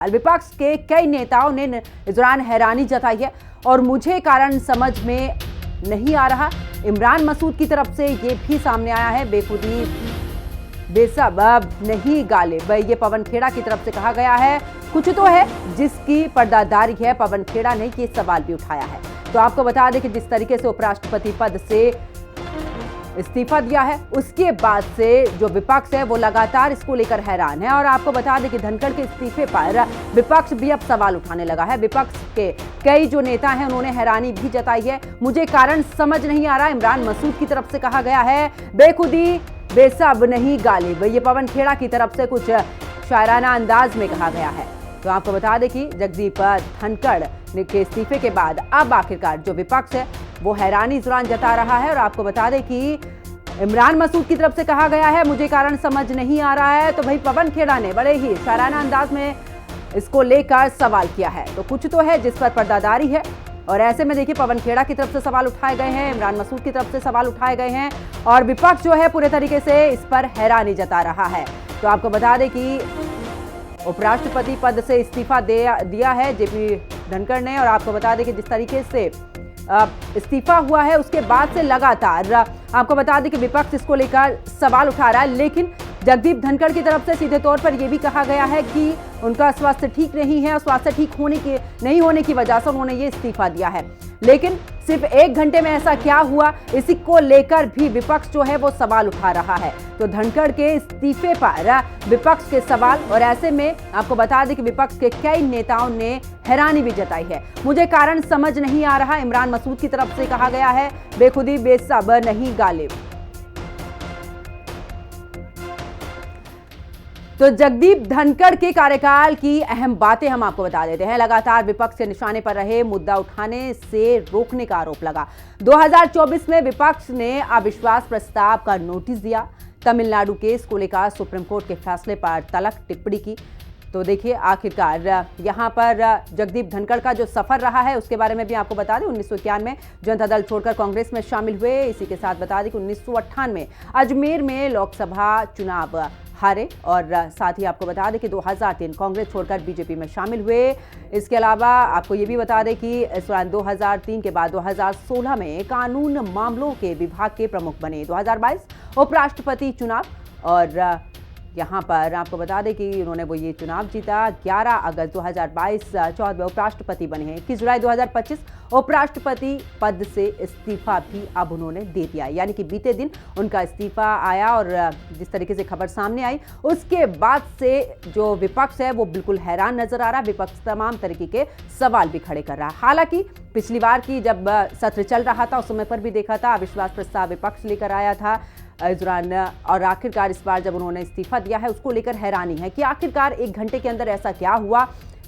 विपक्ष के कई नेताओं ने इस दौरान हैरानी जताई है और मुझे कारण समझ में नहीं आ रहा। इमरान मसूद की तरफ से ये भी सामने आया है, बेखुदी बेसबब नहीं गालिब, ये पवन खेड़ा की तरफ से कहा गया है। कुछ तो है जिसकी पर्दादारी है, पवन खेड़ा ने ये सवाल भी उठाया है। तो आपको बता दें कि जिस तरीके से उपराष्ट्रपति पद से इस्तीफा दिया है, उसके बाद से जो विपक्ष है वो लगातार इसको लेकर हैरान है। और आपको बता दें कि धनखड़ के इस्तीफे पर विपक्ष भी अब सवाल उठाने लगा है। विपक्ष के कई जो नेता हैं उन्होंने हैरानी भी जताई है। मुझे कारण समझ नहीं आ रहा, इमरान मसूद की तरफ से कहा गया है। बेखुदी बेसब नहीं गालिब, ये पवन खेड़ा की तरफ से कुछ शायराना अंदाज में कहा गया है। तो आपको बता दें कि जगदीप धनखड़ के इस्तीफे के बाद अब आखिरकार जो विपक्ष है वो हैरानी इस दौरान जता रहा है। और आपको बता दें कि इमरान मसूद की तरफ से कहा गया है मुझे कारण समझ नहीं आ रहा है, तो भाई पवन खेड़ा ने बड़े ही शायराना अंदाज में इसको लेकर सवाल किया है। तो कुछ तो है जिस पर पर्दादारी है। और ऐसे में देखिए पवन खेड़ा की तरफ से सवाल उठाए गए हैं, इमरान मसूद की तरफ से सवाल उठाए गए हैं और विपक्ष जो है पूरे तरीके से इस पर हैरानी जता रहा है। तो आपको बता दें कि उपराष्ट्रपति पद से इस्तीफा दिया है जेपी धनखड़ ने। और आपको बता दें कि जिस तरीके से इस्तीफा हुआ है उसके बाद से लगातार आपको बता दें कि विपक्ष इसको लेकर सवाल उठा रहा है। लेकिन जगदीप धनखड़ की तरफ से सीधे तौर पर यह भी कहा गया है कि उनका स्वास्थ्य ठीक नहीं है और स्वास्थ्य ठीक नहीं होने की वजह से उन्होंने ये इस्तीफा दिया है। लेकिन सिर्फ 1 घंटे में ऐसा क्या हुआ, इसी को लेकर भी विपक्ष जो है वो सवाल उठा रहा है। तो धनखड़ के इस्तीफे पर विपक्ष के सवाल, और ऐसे में आपको बता दें कि विपक्ष के कई नेताओं ने हैरानी भी जताई है। मुझे कारण समझ नहीं आ रहा, इमरान मसूद की तरफ से कहा गया है। बेखुदी बेसब नहीं गालिब। तो जगदीप धनखड़ के कार्यकाल की अहम बातें हम आपको बता देते हैं। लगातार विपक्ष के निशाने पर रहे, मुद्दा उठाने से रोकने का आरोप लगा। 2024 में विपक्ष ने अविश्वास प्रस्ताव का नोटिस दिया। तमिलनाडु केस को लेकर सुप्रीम कोर्ट के फैसले पर तलक टिप्पणी की। तो देखिए आखिरकार यहाँ पर जगदीप धनखड़ का जो सफर रहा है उसके बारे में भी आपको बता दें। 1991 में जनता दल छोड़कर कांग्रेस में शामिल हुए। इसी के साथ बता दें कि 1998 अजमेर में लोकसभा चुनाव हारे और साथ ही आपको बता दें कि 2003 कांग्रेस छोड़कर बीजेपी में शामिल हुए। इसके अलावा आपको ये भी बता दें कि इस दौरान 2003 के बाद 2016 में कानून मामलों के विभाग के प्रमुख बने। 2022 उपराष्ट्रपति चुनाव, और यहाँ पर आपको बता दें कि उन्होंने वो ये चुनाव जीता। 11 अगस्त 2022 14वें उपराष्ट्रपति बने हैं। 21 जुलाई 2025 उपराष्ट्रपति पद से इस्तीफा भी अब उन्होंने दे दिया, यानी कि बीते दिन उनका इस्तीफा आया। और जिस तरीके से खबर सामने आई उसके बाद से जो विपक्ष है वो बिल्कुल हैरान नजर आ रहा है। विपक्ष तमाम तरीके के सवाल भी खड़े कर रहा है। हालांकि पिछली बार की जब सत्र चल रहा था उस समय पर भी देखा था अविश्वास प्रस्ताव विपक्ष लेकर आया था इस दौरान, और आखिरकार इस बार जब उन्होंने इस्तीफा दिया है उसको लेकर हैरानी है कि आखिरकार 1 घंटे के अंदर ऐसा क्या हुआ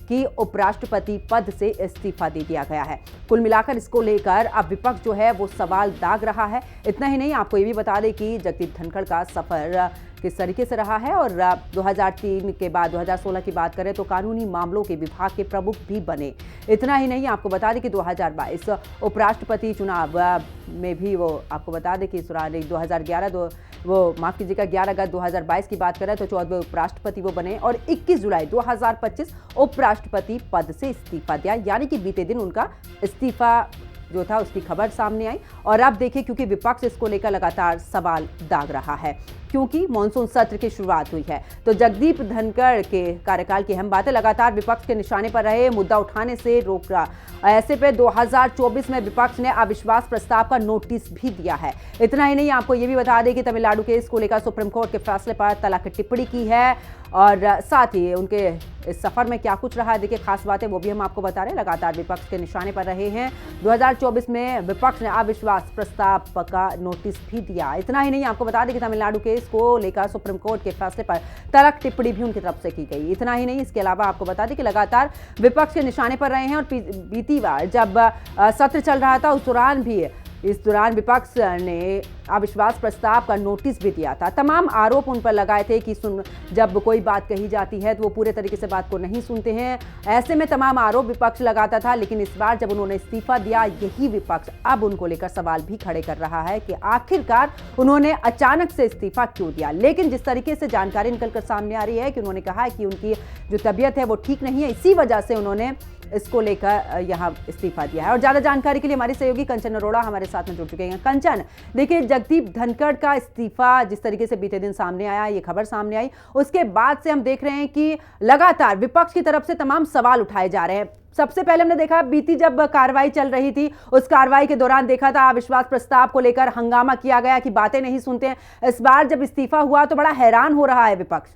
कि उपराष्ट्रपति पद से इस्तीफा दे दिया गया है। कुल मिलाकर इसको लेकर अब विपक्ष जो है वो सवाल दाग रहा है। इतना ही नहीं, आपको ये भी बता दें कि जगदीप धनखड़ का सफर किस तरीके से रहा है। और 2003 के बाद 2016 की बात करें तो कानूनी मामलों के विभाग के प्रमुख भी बने। इतना ही नहीं, आपको बता दें कि 2022 उपराष्ट्रपति चुनाव में भी वो आपको बता दें कि इस दौरान 11 अगस्त 2022 की बात करें तो 14वें उपराष्ट्रपति वो बने और 21 जुलाई 2025 उपराष्ट्रपति पद से इस्तीफा दिया, यानी कि बीते दिन उनका इस्तीफा जो था उसकी खबर सामने आई। और अब देखिए क्योंकि विपक्ष इसको लेकर लगातार सवाल दाग रहा है, क्योंकि मॉनसून सत्र की शुरुआत हुई है। तो जगदीप धनखड़ के कार्यकाल की अहम बातें लगातार विपक्ष के निशाने पर रहे, मुद्दा उठाने से रोक रहा। ऐसे पे 2024 में विपक्ष ने अविश्वास प्रस्ताव का नोटिस भी दिया है। इतना ही नहीं, आपको ये भी बता दें कि तमिलनाडु केस को लेकर सुप्रीम कोर्ट के फैसले पर तलक टिप्पणी की है। और साथ ही उनके इस सफर में क्या कुछ रहा है, देखिए खास बातें वो भी हम आपको बता रहे हैं। लगातार विपक्ष के निशाने पर रहे हैं। 2024 में विपक्ष ने अविश्वास प्रस्ताव का नोटिस भी दिया। इतना ही नहीं, आपको बता दें कि तमिलनाडु केस को लेकर सुप्रीम कोर्ट के फैसले पर तलक टिप्पणी भी उनकी तरफ से की गई। इतना ही नहीं, इसके अलावा आपको बता दें कि लगातार विपक्ष के निशाने पर रहे हैं। और बीती बार जब सत्र चल रहा था उस दौरान भी इस दौरान विपक्ष ने अविश्वास प्रस्ताव का नोटिस भी दिया था। तमाम आरोप उन पर लगाए थे कि जब कोई बात कही जाती है तो वो पूरे तरीके से बात को नहीं सुनते हैं। ऐसे में तमाम आरोप विपक्ष लगाता था, लेकिन इस बार जब उन्होंने इस्तीफा दिया, यही विपक्ष अब उनको लेकर सवाल भी खड़े कर रहा है कि आखिरकार उन्होंने अचानक से इस्तीफा क्यों दिया। लेकिन जिस तरीके से जानकारी निकलकर सामने आ रही है कि उन्होंने कहा है कि उनकी जो तबीयत है वो ठीक नहीं है, इसी वजह से उन्होंने इसको लेकर यहां इस्तीफा दिया है। और ज्यादा जानकारी के लिए हमारी सहयोगी कंचन अरोड़ा हमारे साथ में जुड़ चुके हैं। कंचन, देखिए जगदीप धनखड़ का इस्तीफा जिस तरीके से बीते दिन सामने आया, ये खबर सामने आई, उसके बाद से हम देख रहे हैं कि लगातार विपक्ष की तरफ से तमाम सवाल उठाए जा रहे हैं। सबसे पहले हमने देखा बीती जब कार्रवाई चल रही थी, उस कार्रवाई के दौरान देखा था अविश्वास प्रस्ताव को लेकर हंगामा किया गया कि बातें नहीं सुनते हैं। इस बार जब इस्तीफा हुआ तो बड़ा हैरान हो रहा है विपक्ष।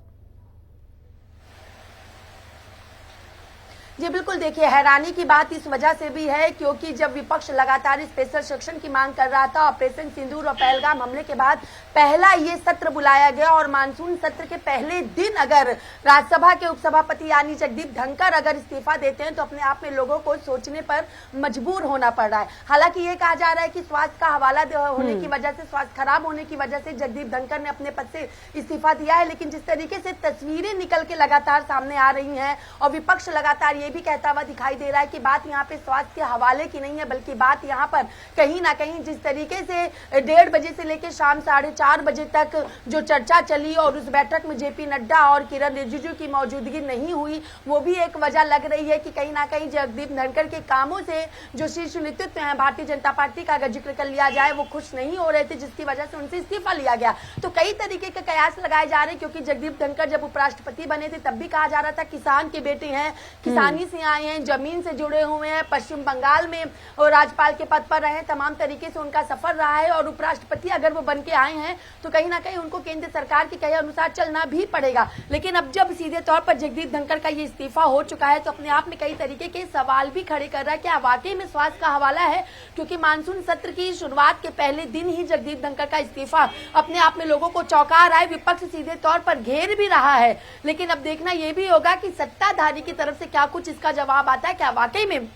जी बिल्कुल, देखिए हैरानी की बात इस वजह से भी है क्योंकि जब विपक्ष लगातार स्पेशल सेक्शन की मांग कर रहा था, ऑपरेशन सिंदूर और पहलगाम हमले के बाद पहला ये सत्र बुलाया गया और मानसून सत्र के पहले दिन अगर राज्यसभा के उपसभापति यानी जगदीप धनखड़ अगर इस्तीफा देते हैं तो अपने आप में लोगों को सोचने पर मजबूर होना पड़ रहा है। हालांकि ये कहा जा रहा है कि स्वास्थ्य का हवाला होने की वजह से, स्वास्थ्य खराब होने की वजह से जगदीप धनखड़ ने अपने पद से इस्तीफा दिया है, लेकिन जिस तरीके से तस्वीरें निकल के लगातार सामने आ रही है और विपक्ष लगातार ये भी कहता हुआ दिखाई दे रहा है कि बात यहाँ पे स्वास्थ्य के हवाले की नहीं है, बल्कि बात यहाँ पर कहीं ना कहीं जिस तरीके से 1:30 बजे से लेकर शाम 4:30 बजे तक जो चर्चा चली और उस बैठक में जेपी नड्डा और किरण रिजिजू की मौजूदगी नहीं हुई, वो भी एक वजह लग रही है कि कहीं ना कहीं जगदीप धनखड़ के कामों से जो शीर्ष नेतृत्व है भारतीय जनता पार्टी का अगर जिक्र कर लिया जाए, वो खुश नहीं हो रहे थे, जिसकी वजह से उनसे इस्तीफा लिया गया। तो कई तरीके के कयास लगाए जा रहे हैं क्योंकि जगदीप धनखड़ जब उपराष्ट्रपति बने थे तब भी कहा जा रहा था किसान के बेटे हैं, किसानी से आए हैं, जमीन से जुड़े हुए हैं, पश्चिम बंगाल में और राज्यपाल के पद पर रहे, तमाम तरीके से उनका सफर रहा है और उपराष्ट्रपति अगर वो बन के आए हैं तो कहीं ना कहीं उनको केंद्र सरकार के कहे अनुसार चलना भी पड़ेगा। लेकिन अब जब सीधे तौर पर जगदीप धनखड़ का ये इस्तीफा हो चुका है तो अपने आप में कई तरीके के सवाल भी खड़े कर रहा है कि वाकई में स्वास्थ्य का हवाला है, क्योंकि मानसून सत्र की शुरुआत के पहले दिन ही जगदीप धनखड़ का इस्तीफा अपने आप में लोगों को चौंका रहा है। विपक्ष सीधे तौर पर घेर भी रहा है, लेकिन अब देखना यह भी होगा कि सत्ताधारी की तरफ से क्या कुछ इसका जवाब आता है। क्या वाकई में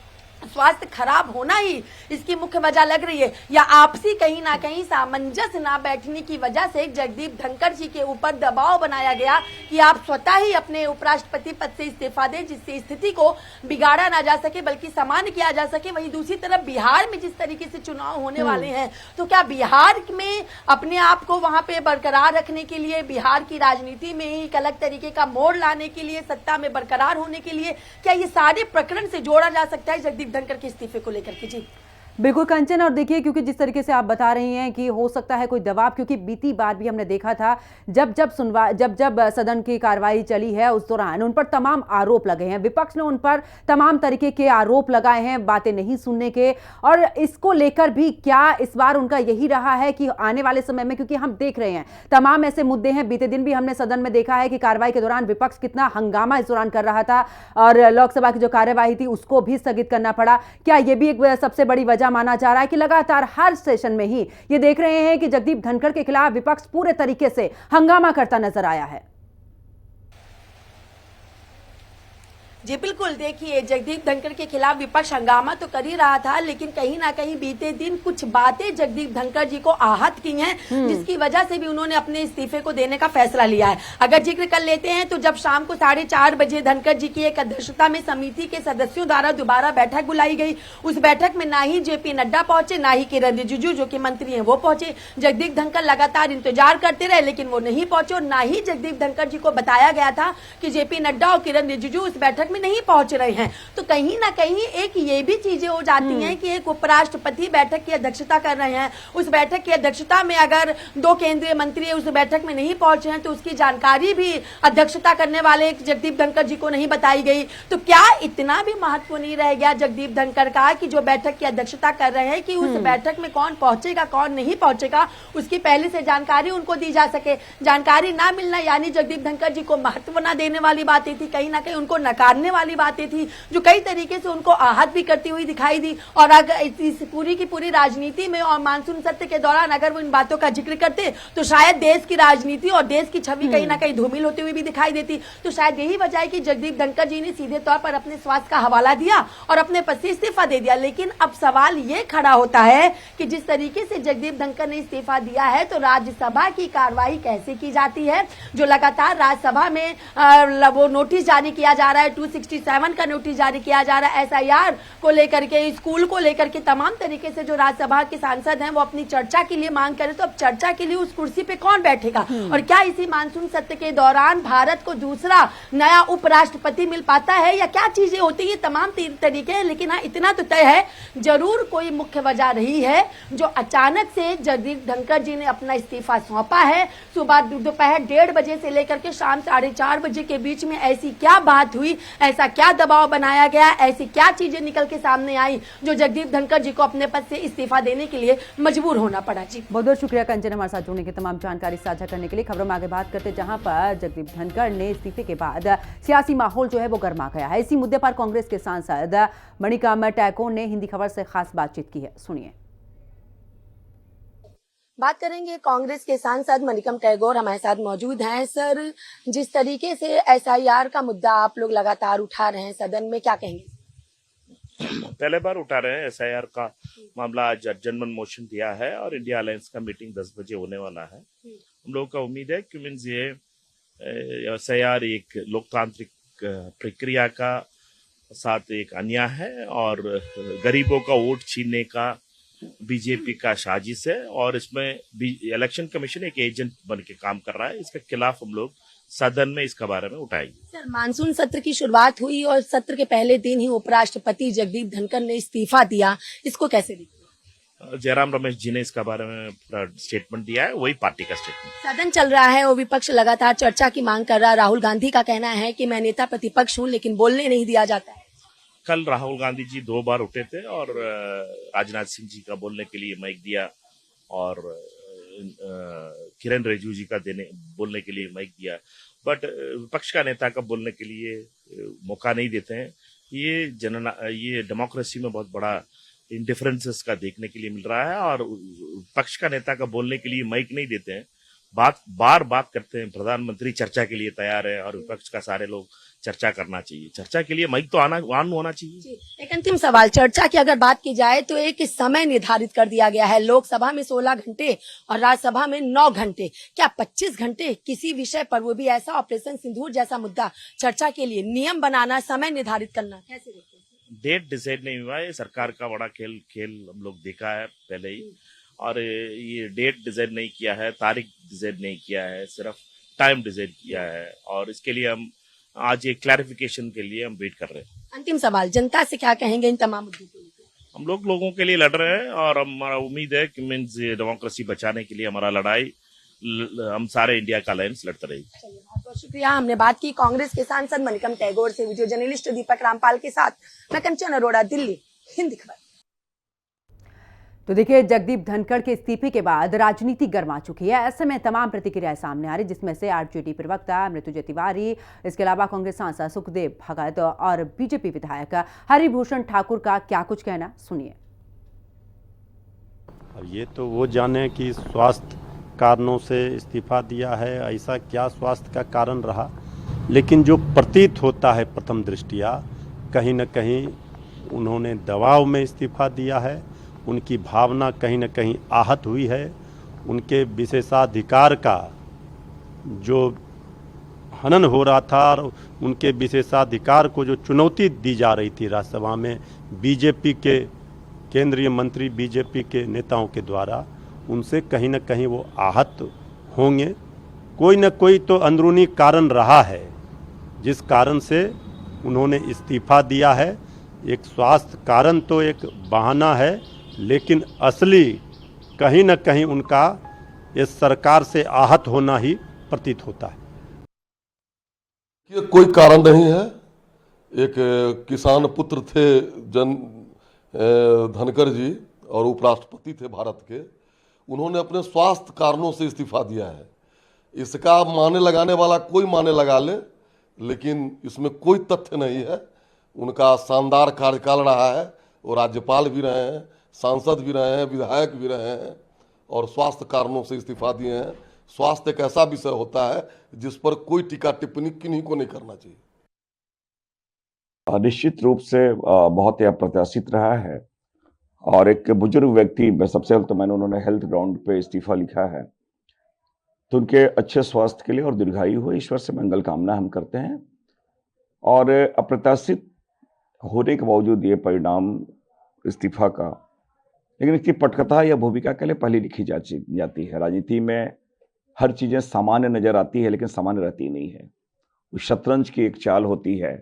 स्वास्थ्य खराब होना ही इसकी मुख्य वजह लग रही है, या आपसी कहीं ना कहीं सामंजस्य ना बैठने की वजह से जगदीप धनखड़ जी के ऊपर दबाव बनाया गया कि आप स्वतः ही अपने उपराष्ट्रपति पद से इस्तीफा दें, जिससे स्थिति को बिगाड़ा ना जा सके बल्कि सामान्य किया जा सके। वहीं दूसरी तरफ बिहार में जिस तरीके से चुनाव होने वाले हैं, तो क्या बिहार में अपने आप को वहां पे बरकरार रखने के लिए, बिहार की राजनीति में ही एक अलग तरीके का मोड़ लाने के लिए, सत्ता में बरकरार होने के लिए क्या ये सारे प्रकरण से जोड़ा जा सकता है जगदीप धनखड़ के इस्तीफे को लेकर के? जी बिल्कुल कंचन, और देखिए क्योंकि जिस तरीके से आप बता रही हैं कि हो सकता है कोई दबाव, क्योंकि बीती बार भी हमने देखा था जब सदन की कार्रवाई चली है उस दौरान उन पर तमाम आरोप लगे हैं, विपक्ष ने उन पर तमाम तरीके के आरोप लगाए हैं बातें नहीं सुनने के। और इसको लेकर भी क्या इस बार उनका यही रहा है कि आने वाले समय में, क्योंकि हम देख रहे हैं तमाम ऐसे मुद्दे हैं, बीते दिन भी हमने सदन में देखा है कि कार्रवाई के दौरान विपक्ष कितना हंगामा इस दौरान कर रहा था और लोकसभा की जो कार्यवाही थी उसको भी स्थगित करना पड़ा। क्या यह भी एक सबसे बड़ी वजह माना जा रहा है कि लगातार हर सेशन में ही ये देख रहे हैं कि जगदीप धनखड़ के खिलाफ विपक्ष पूरे तरीके से हंगामा करता नजर आया है? जी बिल्कुल, देखिए जगदीप धनखड़ के खिलाफ विपक्ष हंगामा तो कर ही रहा था, लेकिन कहीं ना कहीं बीते दिन कुछ बातें जगदीप धनखड़ जी को आहत की हैं, जिसकी वजह से भी उन्होंने अपने इस्तीफे को देने का फैसला लिया है। अगर जिक्र कर लेते हैं तो जब शाम को 4:30 बजे धनखड़ जी की एक अध्यक्षता में समिति के सदस्यों द्वारा दोबारा बैठक बुलाई गई, उस बैठक में ना ही जेपी नड्डा पहुंचे, ना ही किरण रिजिजू जो कि मंत्री हैं वो पहुंचे। जगदीप धनखड़ लगातार इंतजार करते रहे लेकिन वो नहीं पहुंचे और ना ही जगदीप धनखड़ जी को बताया गया था कि जेपी नड्डा और किरण रिजिजू उस बैठक में नहीं पहुंच रहे हैं। तो कहीं ना कहीं एक ये भी चीजें हो जाती हैं कि एक उपराष्ट्रपति बैठक की अध्यक्षता कर रहे हैं, उस बैठक की अध्यक्षता में अगर 2 केंद्रीय मंत्री उस बैठक में नहीं पहुंचे हैं तो उसकी जानकारी भी अध्यक्षता करने वाले जगदीप धनखड़ जी को नहीं बताई गई। तो क्या इतना भी महत्व नहीं रह गया जगदीप धनखड़ का कि जो बैठक की अध्यक्षता कर रहे हैं कि उस बैठक में कौन पहुंचेगा कौन नहीं पहुंचेगा उसकी पहले से जानकारी उनको दी जा सके। जानकारी ना मिलना यानी जगदीप धनखड़ जी को महत्व न देने वाली बातें थी, कहीं ना कहीं उनको नकारने जानने वाली बातें थी, जो कई तरीके से उनको आहत भी करती हुई दिखाई दी। और अगर इस पूरी की पूरी राजनीति में और मानसून सत्र के दौरान अगर वो इन बातों का जिक्र करते तो शायद देश की राजनीति और देश की छवि कहीं ना कहीं धूमिल होती हुई भी दिखाई देती। तो शायद यही वजह है कि जगदीप धनखड़ जी ने सीधे तौर पर अपने स्वास्थ्य का हवाला दिया और अपने पद से इस्तीफा दे दिया। लेकिन अब सवाल ये खड़ा होता है कि जिस तरीके से जगदीप धनखड़ ने इस्तीफा दिया है तो राज्यसभा की कार्रवाई कैसे की जाती है, जो लगातार राज्यसभा में वो नोटिस जारी किया जा रहा है, 267 का नोटिस जारी किया जा रहा है SIR को लेकर के, स्कूल को लेकर के, तमाम तरीके से जो राज्यसभा के सांसद हैं वो अपनी चर्चा के लिए मांग करें। तो अब चर्चा के लिए उस कुर्सी पे कौन बैठेगा और क्या इसी मानसून सत्र के दौरान भारत को दूसरा नया उपराष्ट्रपति मिल पाता है या क्या चीजें होती है, तमाम तरीके हैं। लेकिन हाँ, इतना तो तय है, जरूर कोई मुख्य वजह रही है जो अचानक से जगदीप धनखड़ जी ने अपना इस्तीफा सौंपा है। सुबह दोपहर 1:30 बजे से लेकर के शाम 4:30 बजे के बीच में ऐसी क्या बात हुई, ऐसा क्या दबाव बनाया गया, ऐसी क्या चीजें निकल के सामने आई जो जगदीप धनखड़ जी को अपने पद से इस्तीफा देने के लिए मजबूर होना पड़ा। जी बहुत बहुत शुक्रिया कंचन, हमारे साथ जुड़ने की तमाम जानकारी साझा करने के लिए। खबरों में आगे बात करते, जहां पर जगदीप धनखड़ ने इस्तीफे के बाद सियासी माहौल जो है वो गर्मा गया है। इसी मुद्दे पर कांग्रेस के सांसद मणिकम टैगोर ने हिंदी खबर से खास बातचीत की है, सुनिए। बात करेंगे कांग्रेस के सांसद मणिकम टैगोर हमारे साथ मौजूद हैं। सर, जिस तरीके से SIR का मुद्दा आप लोग लगातार उठा रहे हैं सदन में, क्या कहेंगे? पहले बार उठा रहे हैं SIR का मामला। आज जनमन मोशन दिया है और इंडिया अलायंस का मीटिंग 10 बजे होने वाला है। हम लोगों का उम्मीद है कि मीन्स ये SIR एक लोकतांत्रिक प्रक्रिया का साथ एक अन्याय है और गरीबों का वोट छीनने का बीजेपी का साजिश है और इसमें इलेक्शन कमीशन एक एजेंट बन के काम कर रहा है। इसके खिलाफ हम लोग सदन में इसके बारे में उठाएंगे। सर, मानसून सत्र की शुरुआत हुई और सत्र के पहले दिन ही उपराष्ट्रपति जगदीप धनखड़ ने इस्तीफा दिया, इसको कैसे देखते? जयराम रमेश जी ने इसके बारे में स्टेटमेंट दिया है, वही पार्टी का स्टेटमेंट। सदन चल रहा है और विपक्ष लगातार चर्चा की मांग कर रहा है। राहुल गांधी का कहना है कि मैं नेता प्रतिपक्ष हूँ लेकिन बोलने नहीं दिया जाता है। कल राहुल गांधी जी 2 बार उठे थे और राजनाथ सिंह जी का बोलने के लिए माइक दिया और किरण रिजिजू जी का बोलने के लिए माइक दिया, बट विपक्ष का नेता का बोलने के लिए मौका नहीं देते हैं। ये डेमोक्रेसी में बहुत बड़ा इंडिफरेंसेस का देखने के लिए मिल रहा है और विपक्ष का नेता का बोलने के लिए माइक नहीं देते हैं। बात करते हैं, प्रधानमंत्री चर्चा के लिए तैयार है और विपक्ष का सारे लोग चर्चा करना चाहिए। चर्चा के लिए माइक तो ऑन होना चाहिए। एक अंतिम सवाल, चर्चा की अगर बात की जाए तो एक समय निर्धारित कर दिया गया है, लोकसभा में 16 घंटे और राज्यसभा में 9 घंटे। क्या 25 घंटे किसी विषय पर, वो भी ऐसा ऑपरेशन सिंदूर जैसा मुद्दा, चर्चा के लिए नियम बनाना, समय निर्धारित करना, कैसे देखते हैं? डेट डिसाइड नहीं हुआ है, सरकार का बड़ा खेल हम लोग देखा है पहले ही, और ये डेट डिसाइड नहीं किया है, तारीख डिसाइड नहीं किया है, सिर्फ टाइम डिसाइड किया है और इसके लिए हम आज एक क्लैरिफिकेशन के लिए हम वेट कर रहे हैं। अंतिम सवाल, जनता से क्या कहेंगे इन तमाम मुद्दों को लेकर? हम लोगों के लिए लड़ रहे हैं और हमारा उम्मीद है कि मीन्स डेमोक्रेसी बचाने के लिए हमारा लड़ाई हम सारे इंडिया का अलायंस लड़ते रहेंगे। बहुत बहुत शुक्रिया। हमने बात की कांग्रेस के सांसद मणिकम टैगोर से। वीडियो जर्नलिस्ट दीपक रामपाल के साथ मैं कंचन अरोड़ा, दिल्ली, हिंदी खबर। तो देखिए, जगदीप धनखड़ के इस्तीफे के बाद राजनीति गर्मा चुकी है। ऐसे में तमाम प्रतिक्रियाएं सामने आ रही, जिसमें से आरजेडी प्रवक्ता मृत्युंजय तिवारी, इसके अलावा कांग्रेस सांसद सुखदेव भगत और बीजेपी विधायक हरिभूषण ठाकुर का क्या कुछ कहना, सुनिए। ये तो वो जाने कि स्वास्थ्य कारणों से इस्तीफा दिया है, ऐसा क्या स्वास्थ्य का कारण रहा, लेकिन जो प्रतीत होता है प्रथम दृष्टिया कहीं न कहीं उन्होंने दबाव में इस्तीफा दिया है। उनकी भावना कहीं न कहीं आहत हुई है। उनके विशेषाधिकार का जो हनन हो रहा था और उनके विशेषाधिकार को जो चुनौती दी जा रही थी राज्यसभा में बीजेपी के केंद्रीय मंत्री, बीजेपी के नेताओं के द्वारा, उनसे कहीं न कहीं वो आहत होंगे। कोई न कोई तो अंदरूनी कारण रहा है जिस कारण से उन्होंने इस्तीफा दिया है। एक स्वास्थ्य कारण तो एक बहाना है, लेकिन असली कहीं न कहीं उनका इस सरकार से आहत होना ही प्रतीत होता है। ये कोई कारण नहीं है। एक किसान पुत्र थे धनखड़ जी और उपराष्ट्रपति थे भारत के, उन्होंने अपने स्वास्थ्य कारणों से इस्तीफा दिया है। इसका माने लगाने वाला कोई माने लगा ले, लेकिन इसमें कोई तथ्य नहीं है। उनका शानदार कार्यकाल रहा है, वो राज्यपाल भी रहे हैं, सांसद भी रहे हैं, विधायक भी रहे हैं और स्वास्थ्य कारणों से इस्तीफा दिए हैं। स्वास्थ्य एक ऐसा विषय होता है जिस पर कोई टीका टिप्पणी किन्हीं को नहीं करना चाहिए। निश्चित रूप से बहुत ही अप्रत्याशित रहा है और एक बुजुर्ग व्यक्ति, सबसे पहले तो उन्होंने हेल्थ ग्राउंड पे इस्तीफा लिखा है, तो उनके अच्छे स्वास्थ्य के लिए और दीर्घायु हो, ईश्वर से मंगल कामना हम करते हैं। और अप्रत्याशित होने के बावजूद ये परिणाम इस्तीफा का, लेकिन इसकी पटकथा या भूमिका के लिए पहले लिखी जाती है। राजनीति में हर चीजें सामान्य नजर आती है लेकिन सामान्य रहती नहीं है, उस शतरंज की एक चाल होती है।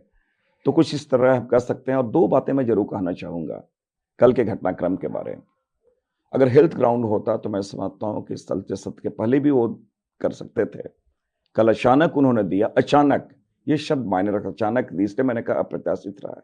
तो कुछ इस तरह हम कह सकते हैं। और दो बातें मैं जरूर कहना चाहूंगा कल के घटनाक्रम के बारे में। अगर हेल्थ ग्राउंड होता तो मैं समझता हूं कि सत्य के पहले भी वो कर सकते थे। कल अचानक उन्होंने दिया, अचानक ये शब्द मायने रखता, अचानक, इसलिए मैंने कहा अप्रत्याशित रहा है।